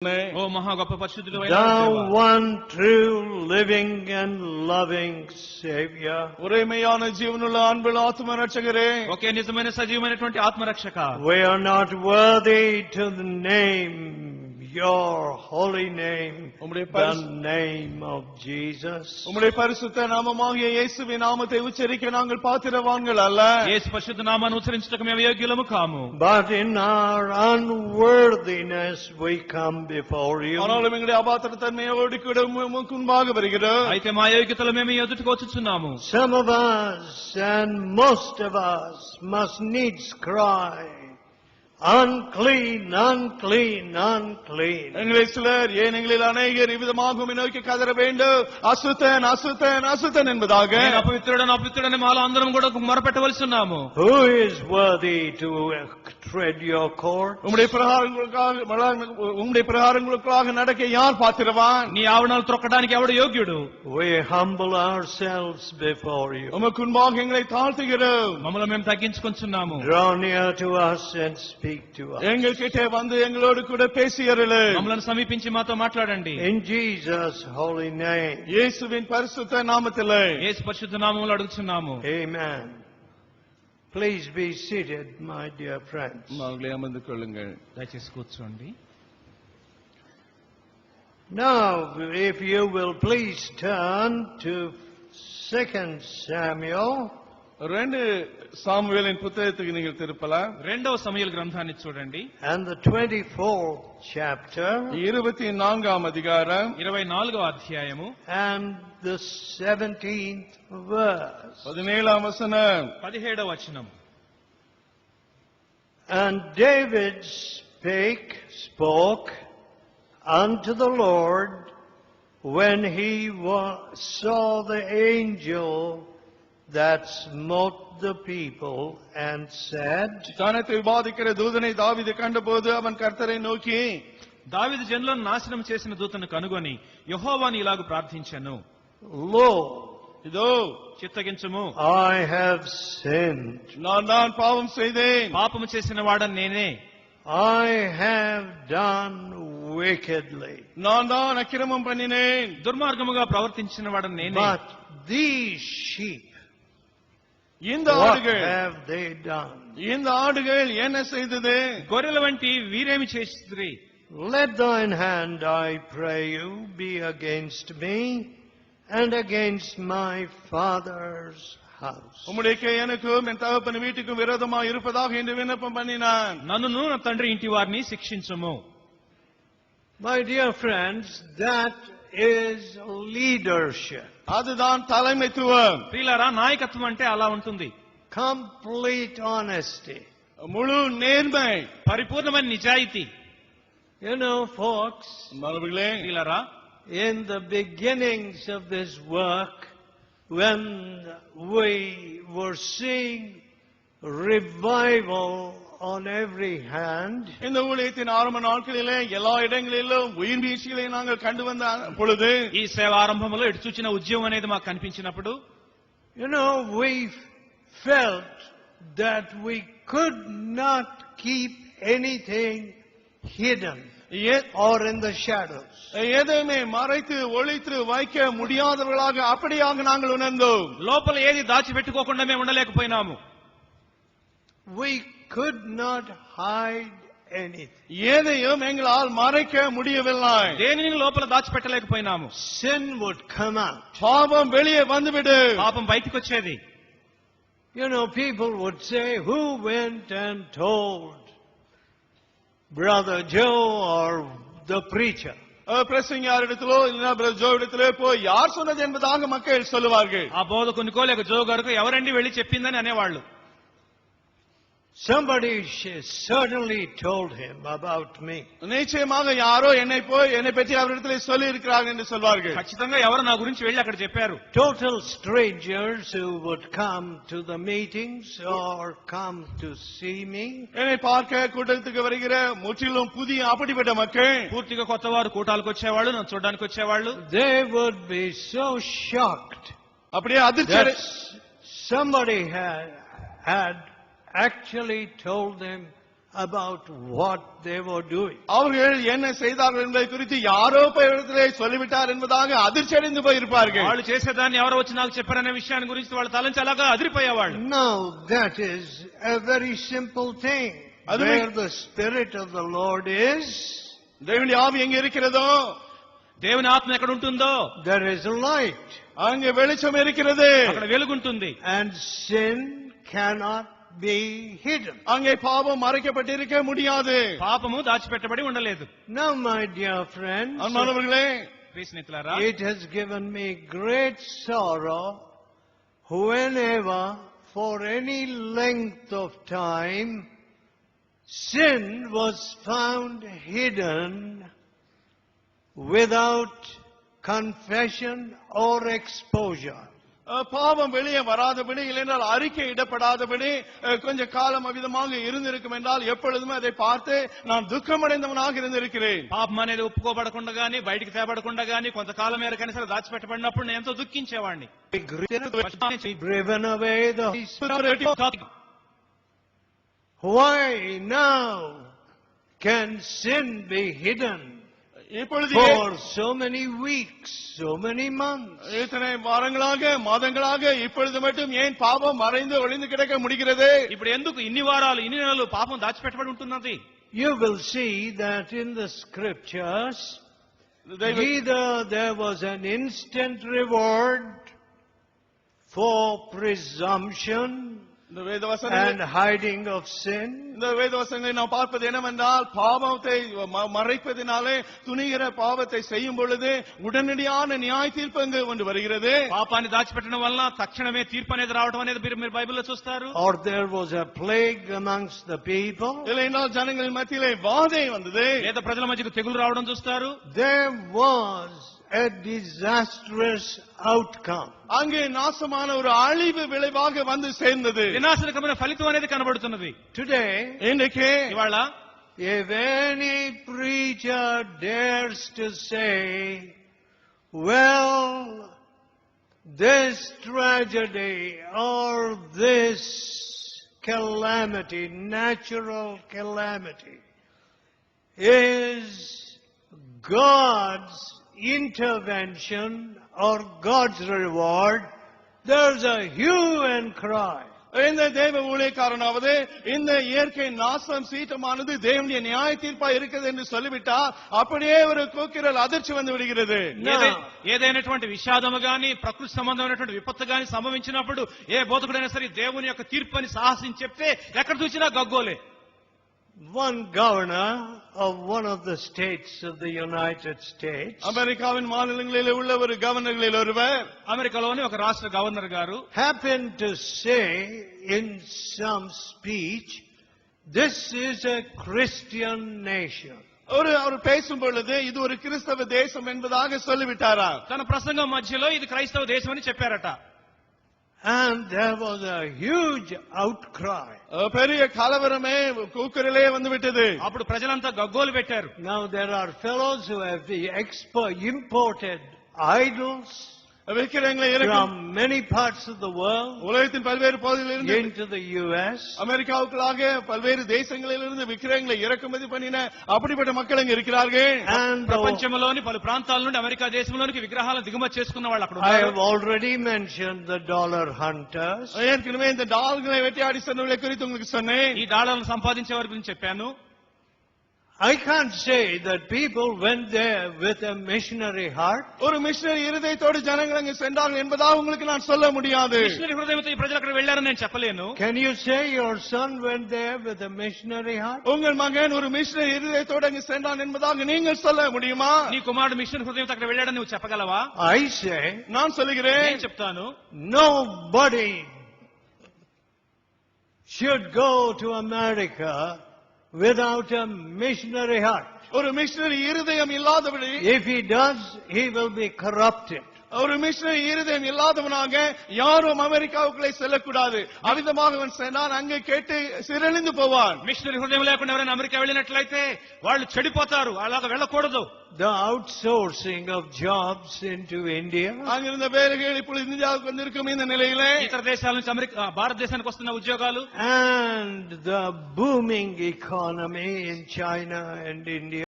ఓ మహా గొప్ప పరిశుద్ధుడు Thou one true living and loving Savior. ఒరే మెయ్యాన జీవనుల అన్బుల ఆత్మ రక్షకరే, ఒకే నిజమైన సజీవమైనటువంటి ఆత్మరక్షక. We are not worthy to the name, your holy name, the name of Jesus. உம்முடைய பரிசுத்த நாமமாகிய இயேசுவின் நாமத்தை உச்சரிக்க நாங்கள் பாத்திரவான்கள் அல்ல. యేసు పరిశుద్ధ నామాన్ని ఉచ్చరించుటకు మేము యోగ్యులము కాము. But in our unworthiness we come before you. ఆనాலும் எங்களுடைய அபாத்திர தன்மையோடு கூட உமக்கு முன்பாக வருகிறோம். అయితే మా యోగ్యతలు మేము ఎదుటకు వచ్చుచున్నాము. Some of us and most of us must needs cry, unclean, unclean, unclean. எங்களில் சிலர், ஏன் எங்களில் அநேகர் இவ்விதமாக உம்மை நோக்கி கதற வேண்டும், அசுத்தன் அசுத்தன் அசுத்தன் என்பதாக. అపవిత్రుడని అపవిత్రుడని మాలో అందరం కూడా మొరపెట్టవలసి ఉన్నాము. Who is worthy to tread your court? உம்முடைய பிரகாரங்களுக்காக நடக்க யார் பாத்திரவான்? నీ ఆవరణాలు త్రొక్కడానికి ఎవడు యోగ్యుడు? We humble ourselves before you. உமக்கு முன்பாக எங்களை தாழ்த்துகிறோம். మమ్మల్ని మేము తగ్గించుకొంచున్నాము. Draw near to us and speak to us. எங்கள் கிட்டே வந்து எங்களோடு கூட பேசியருளு. మమ్మల్ని సమీపించి మాతో మాట్లాడండి. In Jesus' holy name. இயேசுவின் பரிசுத்த நாமத்திலே. యేసు పరిశుద్ధ నామములో అడుగుచున్నాము. Amen. Please be seated, my dear friends. மகளே அமர்ந்து கொள்ளுங்கள். దయచేసి కూర్చోండి. Now, if you will please turn to 2 Samuel. 2 சாமுவேலின் புத்தகத்துக்கு நீங்கள் திருப்பலாம். 2వ సమూయేలు గ్రంథాన్ని చూడండి. And the 24th chapter. 24వ అధికారం. 24వ అధ్యాయము. And the 17th verse. 17వ వచనం. 17వ వచనం. And David spoke unto the Lord when he saw the angel that smote the people, and said, ஜனத்தை விவாதிக்கிற தூதனை தாவீது கண்டபோது அவன் கர்த்தரை நோக்கி, దావీదు జనులను నాశనం చేసిన దూతను కనుగొని యెహోవాను ఇలాగు ప్రార్థించెను, Lo, இதோ చిత్తగించుము, I have sinned. நான் பாவம் செய்தேன். పాపము చేసిన వాడని నేనే. I have done wickedly. நான் அக்கிரமம் பண்ணினேன். దుర్మార్గముగా ప్రవర్తించిన వాడని నేనే. But these sheep, இந்த what ஆடுகள், have they done? இந்த ஆடுகள் என்ன செய்தது? గొర్రెల వంటి వీరేమి చేసిరి? Let thine hand, I pray you, be against me and against my father's house. உம்முடைய கை எனக்கும் என் தகப்பன் வீட்டுக்கும் விரோதமாக இருப்பதாக என்று விண்ணப்பம் பண்ணினான். నన్నును నా తండ్రి ఇంటి వారిని శిక్షించుము. My dear friends, that is leadership. அதுதான் தலைமைத்துவம். ప్రియులారా, నాయకత్వం అంటే అలా ఉంటుంది. Complete honesty. முழு நேர்மை, పరిపూర్ణమైన నిజాయితీ. You know, folks, மறுபடியும் ప్రియులారా, in the beginnings of this work, when we were seeing revival on every hand, இந்த ஊழியத்தின் ஆரம்ப நாட்களிலே எல்லா இடங்களிலும் உயிர் வீழ்ச்சிகளை நாங்கள் கண்டு வந்த பொழுது, ఈ సేవ ఆరంభంలో ఎటు చూచిన ఉద్యమం అనేది మాకు కనిపించినప్పుడు, you know, we felt that we could not keep anything hidden or in the shadows. எதையுமே மறைத்து ஒளித்து வைக்க முடியாதவர்களாக அப்படியாக நாங்கள் உணர்ந்தோம். లోపల ఏది దాచిపెట్టుకోకుండా మేము ఉండలేకపోయినాము. We could not hide anything. எதையும் எங்களால் மறைக்க முடியவில்லை. దేనిని లోపల దాచిపెట్టలేకపోయినాము. Sin would come out. பாவம் வெளியே வந்துவிடு. పాపం బయటికి వచ్చేది. You know, people would say, who went and told Brother Joe or the preacher? பிரசங்கியாரிடத்திலோ இல்லைன்னா பிரதர் ஜோ இடத்திலே போய் யார் சொன்னது என்பதாக மக்கள் சொல்லுவார்கள். ఆ బోధకునికో లేక జో గారికో ఎవరండి వెళ్లి చెప్పిందని అనేవాళ్ళు. Somebody certainly told him about me. நிச்சயமாக யாரோ என்னை பற்றி அவரிடத்திலே சொல்லி இருக்கிறார்கள் என்று சொல்வார்கள். ఖచ్చితంగా ఎవరు నా గురించి వెళ్లి అక్కడ చెప్పారు. Total strangers who would come to the meetings or come to see me. என்னை பார்க்க கூட்டத்துக்கு வருகிற முற்றிலும் புதிய அப்படிப்பட்ட மக்கள், పూర్తిగా కొత్త వారు కూటాలకు వచ్చేవాళ్ళు, నన్ను చూడడానికి వచ్చేవాళ్ళు. They would be so shocked. அப்படியே அதிர்ச்சி. Somebody had actually told them about what they were doing. அவர்கள் என்ன செய்தார்கள் என்பதை குறித்து யாரோ போய் இடத்திலே சொல்லிவிட்டார் என்பதாக அதிர்ச்சி அடைந்து போயிருப்பார்கள். వాళ్ళు చేసేదాన్ని ఎవరో వచ్చి నాకు చెప్పారనే విషయాన్ని గురించి వాళ్ళు తలంచి అలాగా అదిరిపోయేవాళ్ళు. Now that is a very simple thing. Where the Spirit of the Lord is, దేవుని ఆవి ఎங்கே இருக்கிறதோ, దేవుని ఆత్మ ఎక్కడ ఉంటుందో, there is a light. அங்கே வெளிச்சம் இருக்கிறது, అక్కడ వెలుగుంటుంది. And sin cannot be hidden. அங்கே பாவம் மறைக்கப்பட்டிருக்க முடியாது. పాపము దాచిపెట్టబడి ఉండలేదు. Now my dear friends, அன்பானவர்களே, ప్రియస్నేహితులారా, it has given me great sorrow whenever for any length of time sin was found hidden without confession or exposure. பாவம் வெளியே வராதபடி, இல்லைனால் அறிக்கை இடப்படாதபடி கொஞ்ச காலம் அவ்விதமாக இருந்திருக்கும் என்றால் எப்பொழுதுமே அதை பார்த்து நான் துக்கமடைந்தவனாக இருந்திருக்கிறேன். పాపం అనేది ఒప్పుకోబడకుండా గానీ, బయటికి తేబడకుండా గానీ, కొంతకాలం మేరకైనా సరే దాచిపెట్టబడినప్పుడు నేను ఎంతో దుఃఖించేవాడిని. Driven away the Spirit. Why now can sin be hidden இப்பொழுது for so many weeks, so many months? இத்தனை வாரங்களாக, மாதங்களாக இப்பொழுது மட்டும் ஏன் பாவம் மறைந்து ஒளிந்து கிடக்க முடிகிறது? ఇప్పుడు ఎందుకు ఇన్ని వారాలు, ఇన్ని నెలలు పాపం దాచిపెట్టబడి ఉంటున్నది? You will see that in the scriptures, either there was an instant reward for presumption and hiding of sin. இந்த வேதவசங்களை நாம் பார்ப்பது என்னவென்றால், பாவத்தை மறைப்பதினாலே துணிகிற பாவத்தை செய்யும் பொழுது உடனடியான நியாய தீர்ப்பு அங்கு ஒன்று வருகிறது. పాపాన్ని దాచిపెట్టడం వల్ల తక్షణమే తీర్పు అనేది రావడం అనేది మీరు బైబిల్లో చూస్తారు. Or there was a plague amongst the people. இல்லைனால் ஜனங்களின் மத்தியிலே வாதை வந்தது. లేదా ప్రజల మధ్యకు తెగులు రావడం చూస్తారు. There was a disastrous outcome. அங்கே நாசமான ஒரு அழிவு விளைவாக வந்து சேர்ந்தது. వినాశనకమైన ఫలితం అనేది కనబడుతున్నది. Today, இன்றைக்கு ఇవాళ if any preacher dares to say, well, this tragedy or this calamity, natural calamity, is God's intervention or God's reward, there's a hue and cry. இந்த தேவ ஊழியக்காரனாவது இந்த இயற்கை நாசம் சீற்றமானது தேவனுடைய நியாய தீர்ப்பா இருக்குது என்று சொல்லிவிட்டால் அப்படியே ஒரு கூக்குரல், அதிர்ச்சி வந்து விடுகிறது. ఏదైనటువంటి విషాదము గాని, ప్రకృతి సంబంధమైనటువంటి విపత్తు గాని సంభవించినప్పుడు ఏ బోధకుడైనా సరే దేవుని యొక్క తీర్పు అని సాహసించి చెప్తే ఎక్కడ చూసినా గగ్గోలే. One governor of one of the states of the United States, அமெரிக்காவின் மாநிலங்களில் உள்ள ஒரு கவர்னர்களில் ஒருவர், అమెరికాలోని ఒక రాష్ట్ర గవర్నర్ గారు happened to say in some speech, this is a Christian nation. அவர் பேசும் பொழுது இது ஒரு கிறிஸ்தவ தேசம் என்பதாக சொல்லிவிட்டாரா. తన ప్రసంగం మధ్యలో ఇది క్రైస్తవ దేశం అని చెప్పారట. And there was a huge outcry. பெரிய கலவரமே, கூக்குரலே வந்து விட்டது. అప్పుడు ప్రజలంతా గగ్గోలు పెట్టారు. Now there are fellows who have imported idols from many parts of the world உலகத்தின் பல்வேறு பகுதிகளிலிருந்து into the US. அமெரிக்காவுக்குள்ளாக பல்வேறு தேசங்களிலிருந்து விக்கிரகங்களை இறக்குமதி பண்ணின அப்படிப்பட்ட மக்கள் அங்க இருக்கிறார்கள். ప్రపంచంలోని పలు ప్రాంతాల నుండి అమెరికా దేశంలోనికి విగ్రహాలను దిగుమతి చేసుకున్న వాళ్ళు అక్కడ I have already mentioned the dollar hunters. ஏற்கனவே இந்த டாலர்களை வேட்டையாடி சென்றவர்களை குறித்து உங்களுக்கு சொன்னேன். ఈ డాలర్లను సంపాదించే వారి గురించి చెప్పాను. I can't say that people went there with a missionary heart. ஒரு மிஷனரி இருதயத்தோடு ஜனங்கள் அங்கு சென்றார்கள் என்பதாக உங்களுக்கு நான் சொல்ல முடியாது. మిషనరీ హృదయంతో ఈ ప్రజలు అక్కడ వెళ్ళారని నేను చెప్పలేను. Can you say your son went there with a missionary heart? உங்கள் மகன் ஒரு மிஷனரி இருதயத்தோடு அங்கு சென்றான் என்பதாக நீங்கள் சொல்ல முடியுமா? నీ కుమారుడు మిషనరీ హృదయంతో అక్కడ వెళ్ళాడని నువ్వు చెప్పగలవా? I say, நான் சொல்லுகிறேன், నేను చెప్తాను, nobody should go to America without a missionary heart. ஒரு மிஷனரி இருதயம் இல்லாதபடி, if he does, he will be corrupted. ஒரு மிஷனரி இருதயம் இல்லாதவனாக யாரும் அமெரிக்காவுக்குள்ளே செல்லக்கூடாது. அவிதமாக அவன் சென்றான், அங்கே கேட்டு சிறழிந்து போவான். మిషనరీ హృదయం లేకుండా ఎవరైనా అమెరికా వెళ్ళినట్లయితే వాళ్ళు చెడిపోతారు. అలాగా వెళ్ళకూడదు. The outsourcing of jobs into India, அங்கிருந்த வேலைகள் இப்பொழுது இந்தியாவுக்கு வந்திருக்கும் இந்த நிலையிலே, ఇతర దేశాల నుంచి భారతదేశానికి వస్తున్న ఉద్యోగాలు, and the booming economy in China and India,